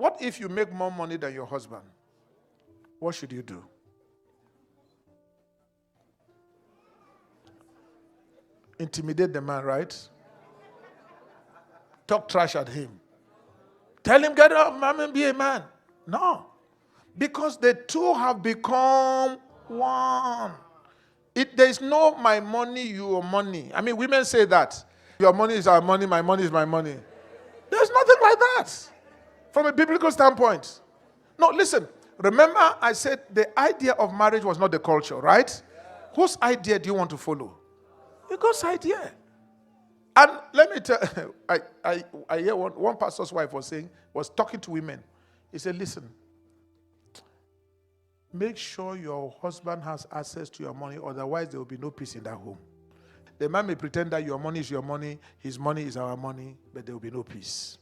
What if you make more money than your husband? What should you do? Intimidate the man, right? Talk trash at him. Tell him, get up, man, and be a man. No. Because the two have become one. There is no my money, your money. I mean, women say that. Your money is our money, my money is my money. There's nothing like that from a biblical standpoint. No, listen. Remember, I said the idea of marriage was not the culture, right? Whose idea do you want to follow? Your God's idea. And let me tell I hear one pastor's wife was talking to women. He said, listen, make sure your husband has access to your money, otherwise there will be no peace in that home. The man may pretend that your money is your money, his money is our money, but there will be no peace.